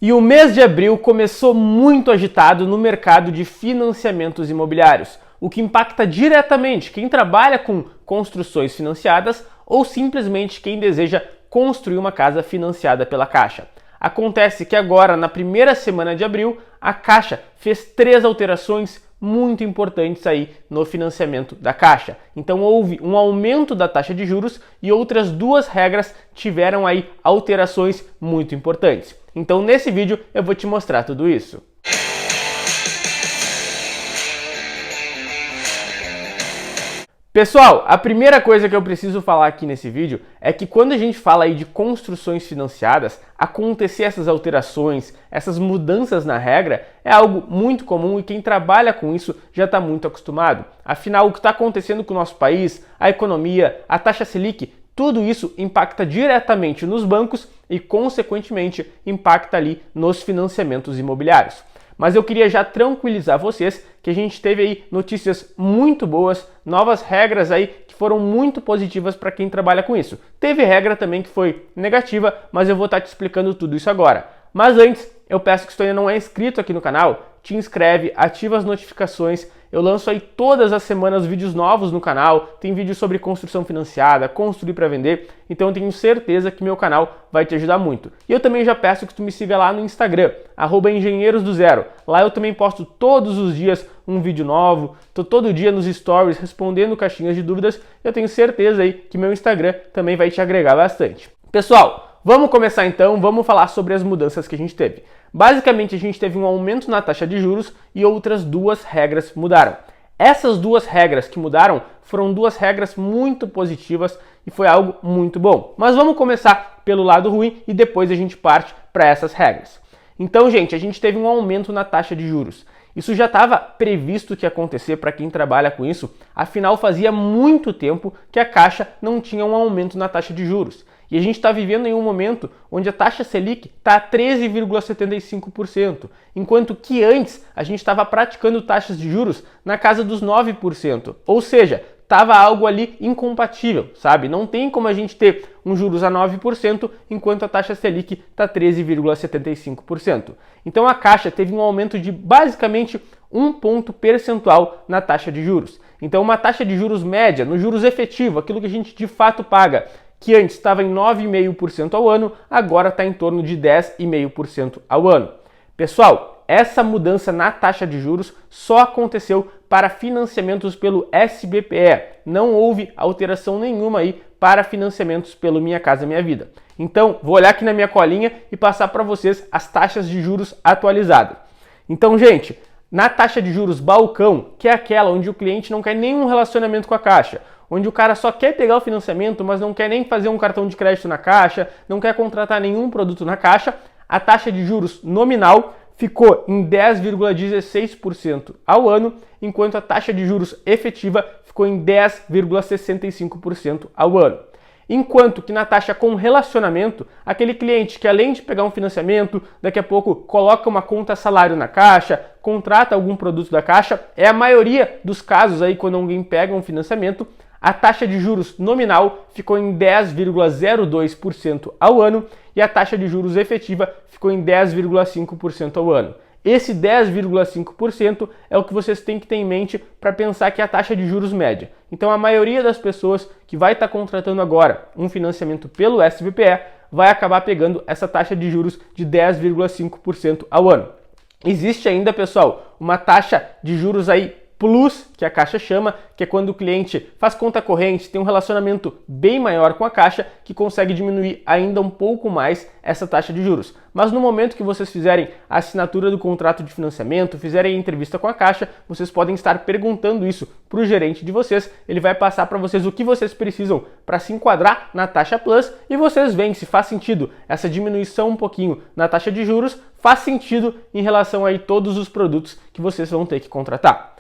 E o mês de abril começou muito agitado no mercado de financiamentos imobiliários, o que impacta diretamente quem trabalha com construções financiadas ou simplesmente quem deseja construir uma casa financiada pela Caixa. Acontece que agora, na primeira semana de abril, a Caixa fez 3 alterações muito importantes aí no financiamento da Caixa. Então houve um aumento da taxa de juros e outras 2 regras tiveram aí alterações muito importantes. Então nesse vídeo eu vou te mostrar tudo isso. Pessoal, a primeira coisa que eu preciso falar aqui nesse vídeo é que quando a gente fala aí de construções financiadas, acontecer essas alterações, essas mudanças na regra é algo muito comum e quem trabalha com isso já está muito acostumado. Afinal, o que está acontecendo com o nosso país, a economia, a taxa Selic, tudo isso impacta diretamente nos bancos e, consequentemente, impacta ali nos financiamentos imobiliários. Mas eu queria já tranquilizar vocês que a gente teve aí notícias muito boas, novas regras aí que foram muito positivas para quem trabalha com isso. Teve regra também que foi negativa, mas eu vou estar te explicando tudo isso agora. Mas antes, eu peço que se tu ainda não é inscrito aqui no canal, te inscreve, ativa as notificações. Eu lanço aí todas as semanas vídeos novos no canal, tem vídeos sobre construção financiada, construir para vender, então eu tenho certeza que meu canal vai te ajudar muito. E eu também já peço que tu me siga lá no Instagram, @engenheirosdozero. Lá eu também posto todos os dias um vídeo novo, tô todo dia nos stories respondendo caixinhas de dúvidas, eu tenho certeza aí que meu Instagram também vai te agregar bastante. Pessoal, vamos começar então, vamos falar sobre as mudanças que a gente teve. Basicamente, a gente teve um aumento na taxa de juros e outras 2 regras mudaram. Essas 2 regras que mudaram foram 2 regras muito positivas e foi algo muito bom. Mas vamos começar pelo lado ruim e depois a gente parte para essas regras. Então, gente, a gente teve um aumento na taxa de juros. Isso já estava previsto que ia acontecer para quem trabalha com isso, afinal fazia muito tempo que a Caixa não tinha um aumento na taxa de juros. E a gente está vivendo em um momento onde a taxa Selic está a 13,75%, enquanto que antes a gente estava praticando taxas de juros na casa dos 9%. Ou seja, estava algo ali incompatível, sabe? Não tem como a gente ter um juros a 9% enquanto a taxa Selic está 13,75%. Então a Caixa teve um aumento de basicamente 1 ponto percentual na taxa de juros. Então uma taxa de juros média, no juros efetivo, aquilo que a gente de fato paga, que antes estava em 9,5% ao ano, agora está em torno de 10,5% ao ano. Pessoal, essa mudança na taxa de juros só aconteceu para financiamentos pelo SBPE. Não houve alteração nenhuma aí para financiamentos pelo Minha Casa Minha Vida. Então, vou olhar aqui na minha colinha e passar para vocês as taxas de juros atualizadas. Então, gente, na taxa de juros balcão, que é aquela onde o cliente não quer nenhum relacionamento com a Caixa, onde o cara só quer pegar o financiamento, mas não quer nem fazer um cartão de crédito na Caixa, não quer contratar nenhum produto na Caixa, a taxa de juros nominal ficou em 10,16% ao ano, enquanto a taxa de juros efetiva ficou em 10,65% ao ano. Enquanto que na taxa com relacionamento, aquele cliente que além de pegar um financiamento, daqui a pouco coloca uma conta salário na Caixa, contrata algum produto da Caixa, é a maioria dos casos aí quando alguém pega um financiamento, a taxa de juros nominal ficou em 10,02% ao ano e a taxa de juros efetiva ficou em 10,5% ao ano. Esse 10,5% é o que vocês têm que ter em mente para pensar que é a taxa de juros média. Então a maioria das pessoas que vai estar contratando agora um financiamento pelo SBPE vai acabar pegando essa taxa de juros de 10,5% ao ano. Existe ainda, pessoal, uma taxa de juros aí plus, que a Caixa chama, que é quando o cliente faz conta corrente, tem um relacionamento bem maior com a Caixa, que consegue diminuir ainda um pouco mais essa taxa de juros. Mas no momento que vocês fizerem a assinatura do contrato de financiamento, fizerem a entrevista com a Caixa, vocês podem estar perguntando isso para o gerente de vocês, ele vai passar para vocês o que vocês precisam para se enquadrar na taxa plus e vocês veem se faz sentido essa diminuição um pouquinho na taxa de juros, faz sentido em relação a todos os produtos que vocês vão ter que contratar.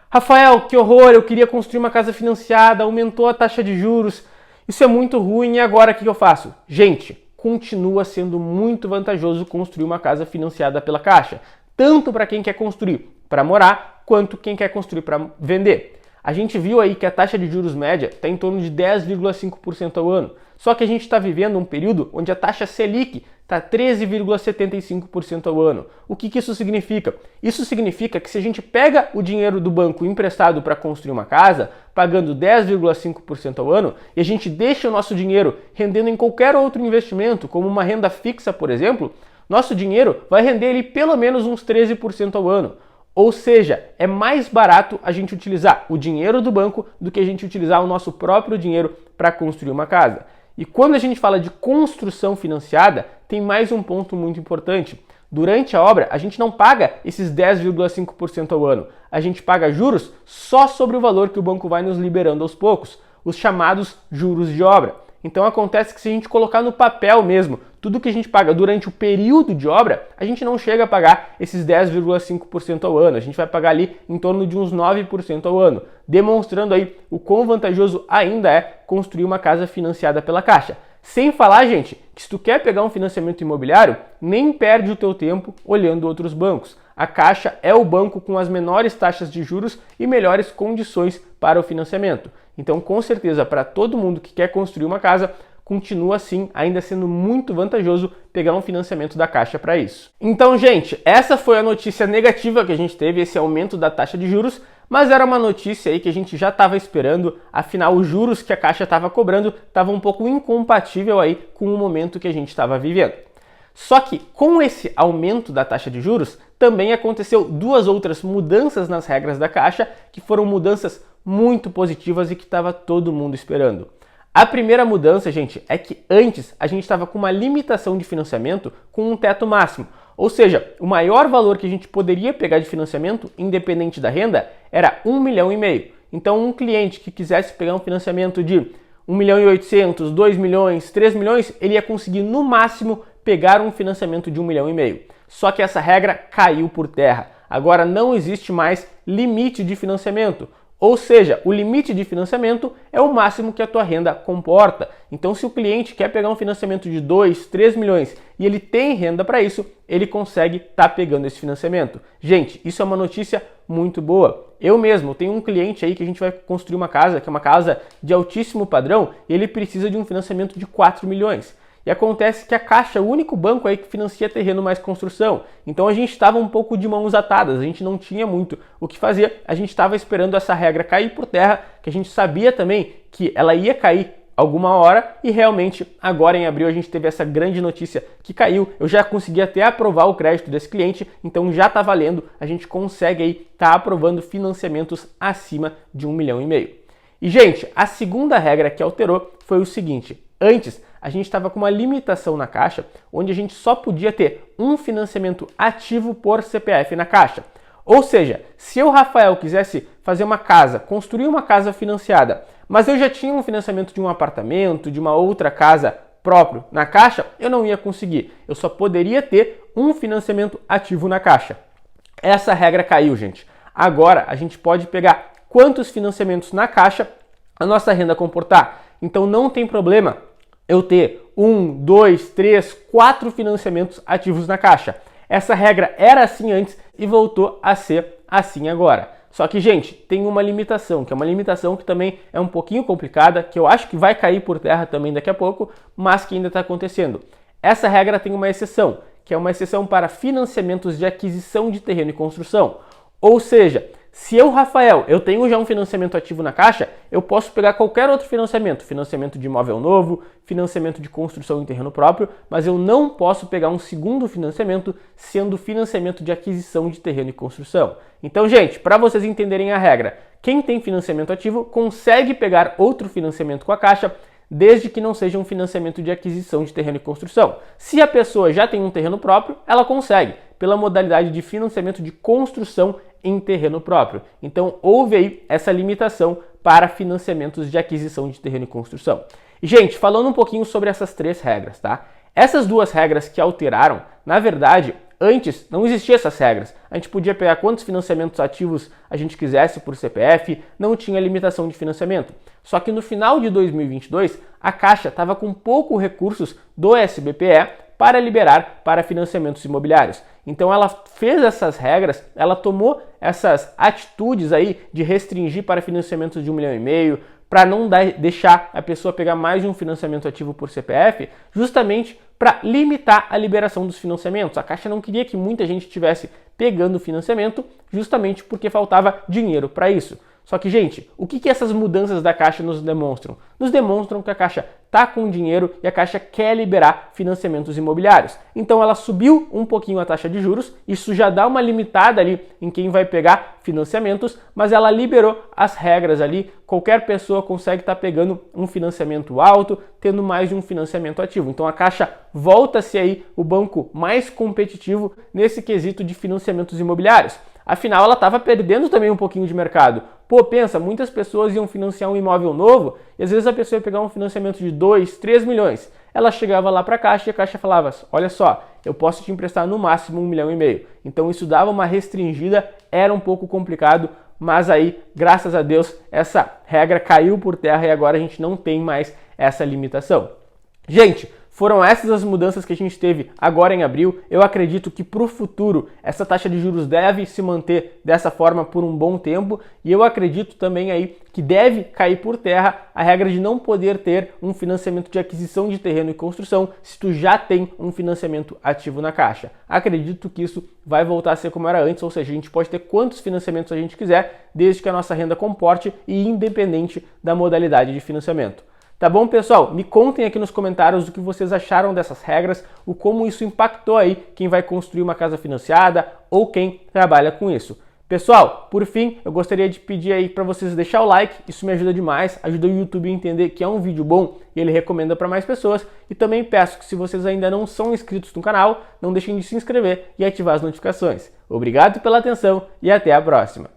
Rafael, que horror, eu queria construir uma casa financiada, aumentou a taxa de juros, isso é muito ruim e agora o que eu faço? Gente, continua sendo muito vantajoso construir uma casa financiada pela Caixa, tanto para quem quer construir para morar, quanto quem quer construir para vender. A gente viu aí que a taxa de juros média está em torno de 10,5% ao ano. Só que a gente está vivendo um período onde a taxa Selic está 13,75% ao ano. O que isso significa? Isso significa que se a gente pega o dinheiro do banco emprestado para construir uma casa, pagando 10,5% ao ano, e a gente deixa o nosso dinheiro rendendo em qualquer outro investimento, como uma renda fixa, por exemplo, nosso dinheiro vai render ali pelo menos uns 13% ao ano. Ou seja, é mais barato a gente utilizar o dinheiro do banco do que a gente utilizar o nosso próprio dinheiro para construir uma casa. E quando a gente fala de construção financiada, tem mais um ponto muito importante. Durante a obra, a gente não paga esses 10,5% ao ano. A gente paga juros só sobre o valor que o banco vai nos liberando aos poucos, os chamados juros de obra. Então acontece que se a gente colocar no papel mesmo tudo que a gente paga durante o período de obra, a gente não chega a pagar esses 10,5% ao ano. A gente vai pagar ali em torno de uns 9% ao ano, demonstrando aí o quão vantajoso ainda é construir uma casa financiada pela Caixa. Sem falar, gente, que se tu quer pegar um financiamento imobiliário, nem perde o teu tempo olhando outros bancos. A Caixa é o banco com as menores taxas de juros e melhores condições para o financiamento. Então, com certeza, para todo mundo que quer construir uma casa, continua assim, ainda sendo muito vantajoso pegar um financiamento da Caixa para isso. Então, gente, essa foi a notícia negativa que a gente teve, esse aumento da taxa de juros, mas era uma notícia aí que a gente já estava esperando, afinal os juros que a Caixa estava cobrando estavam um pouco incompatível aí com o momento que a gente estava vivendo. Só que com esse aumento da taxa de juros, também aconteceu duas outras mudanças nas regras da Caixa, que foram mudanças muito positivas e que estava todo mundo esperando. A primeira mudança, gente, é que antes a gente estava com uma limitação de financiamento com um teto máximo. Ou seja, o maior valor que a gente poderia pegar de financiamento, independente da renda, era 1,5 milhão. Então, um cliente que quisesse pegar um financiamento de 1,8 milhão, 2 milhões, 3 milhões, ele ia conseguir no máximo pegar um financiamento de 1,5 milhão. Só que essa regra caiu por terra. Agora não existe mais limite de financiamento. Ou seja, o limite de financiamento é o máximo que a tua renda comporta. Então, se o cliente quer pegar um financiamento de 2, 3 milhões e ele tem renda para isso, ele consegue estar pegando esse financiamento. Gente, isso é uma notícia muito boa. Eu mesmo tenho um cliente aí que a gente vai construir uma casa, que é uma casa de altíssimo padrão, e ele precisa de um financiamento de 4 milhões. E acontece que a Caixa é o único banco aí que financia terreno mais construção. Então a gente estava um pouco de mãos atadas, a gente não tinha muito o que fazer, a gente estava esperando essa regra cair por terra, que a gente sabia também que ela ia cair alguma hora e realmente agora em abril a gente teve essa grande notícia que caiu. Eu já consegui até aprovar o crédito desse cliente, então já está valendo, a gente consegue aí estar aprovando financiamentos acima de 1,5 milhão. E gente, a segunda regra que alterou foi o seguinte: antes a gente estava com uma limitação na Caixa, onde a gente só podia ter um financiamento ativo por CPF na Caixa. Ou seja, se eu, Rafael, quisesse fazer uma casa, construir uma casa financiada, mas eu já tinha um financiamento de um apartamento, de uma outra casa próprio na Caixa, eu não ia conseguir. Eu só poderia ter um financiamento ativo na Caixa. Essa regra caiu, gente. Agora a gente pode pegar quantos financiamentos na Caixa a nossa renda comportar. Então não tem problema eu ter 1, 2, 3, 4 financiamentos ativos na Caixa. Essa regra era assim antes e voltou a ser assim agora. Só que, gente, tem uma limitação, que é uma limitação que também é um pouquinho complicada, que eu acho que vai cair por terra também daqui a pouco, mas que ainda está acontecendo. Essa regra tem uma exceção, que é uma exceção para financiamentos de aquisição de terreno e construção. Ou seja, se eu, Rafael, eu tenho já um financiamento ativo na Caixa, eu posso pegar qualquer outro financiamento, financiamento de imóvel novo, financiamento de construção em terreno próprio, mas eu não posso pegar um segundo financiamento sendo financiamento de aquisição de terreno e construção. Então, gente, para vocês entenderem a regra, quem tem financiamento ativo consegue pegar outro financiamento com a Caixa, desde que não seja um financiamento de aquisição de terreno e construção. Se a pessoa já tem um terreno próprio, ela consegue, pela modalidade de financiamento de construção em terreno próprio. Então, houve aí essa limitação para financiamentos de aquisição de terreno e construção. E, gente, falando um pouquinho sobre essas três regras, tá? Essas duas regras que alteraram, na verdade, antes não existiam essas regras. A gente podia pegar quantos financiamentos ativos a gente quisesse por CPF, não tinha limitação de financiamento. Só que no final de 2022, a Caixa estava com poucos recursos do SBPE para liberar para financiamentos imobiliários. Então ela fez essas regras, ela tomou essas atitudes aí de restringir para financiamentos de 1,5 milhão, para não deixar a pessoa pegar mais de um financiamento ativo por CPF, justamente para limitar a liberação dos financiamentos. A Caixa não queria que muita gente estivesse pegando financiamento, justamente porque faltava dinheiro para isso. Só que, gente, o que essas mudanças da Caixa nos demonstram? Nos demonstram que a Caixa está com dinheiro e a Caixa quer liberar financiamentos imobiliários. Então ela subiu um pouquinho a taxa de juros, isso já dá uma limitada ali em quem vai pegar financiamentos, mas ela liberou as regras ali, qualquer pessoa consegue estar pegando um financiamento alto, tendo mais de um financiamento ativo. Então a Caixa volta-se aí o banco mais competitivo nesse quesito de financiamentos imobiliários. Afinal, ela estava perdendo também um pouquinho de mercado. Pô, pensa, muitas pessoas iam financiar um imóvel novo e às vezes a pessoa ia pegar um financiamento de 2, 3 milhões. Ela chegava lá para a Caixa e a Caixa falava, olha só, eu posso te emprestar no máximo 1,5 milhão. Então isso dava uma restringida, era um pouco complicado, mas aí, graças a Deus, essa regra caiu por terra e agora a gente não tem mais essa limitação. Gente, foram essas as mudanças que a gente teve agora em abril. Eu acredito que para o futuro essa taxa de juros deve se manter dessa forma por um bom tempo e eu acredito também aí que deve cair por terra a regra de não poder ter um financiamento de aquisição de terreno e construção se tu já tem um financiamento ativo na Caixa. Acredito que isso vai voltar a ser como era antes, ou seja, a gente pode ter quantos financiamentos a gente quiser, desde que a nossa renda comporte e independente da modalidade de financiamento. Tá bom, pessoal? Me contem aqui nos comentários o que vocês acharam dessas regras, o como isso impactou aí quem vai construir uma casa financiada ou quem trabalha com isso. Pessoal, por fim, eu gostaria de pedir aí para vocês deixar o like, isso me ajuda demais, ajuda o YouTube a entender que é um vídeo bom e ele recomenda para mais pessoas. E também peço que se vocês ainda não são inscritos no canal, não deixem de se inscrever e ativar as notificações. Obrigado pela atenção e até a próxima!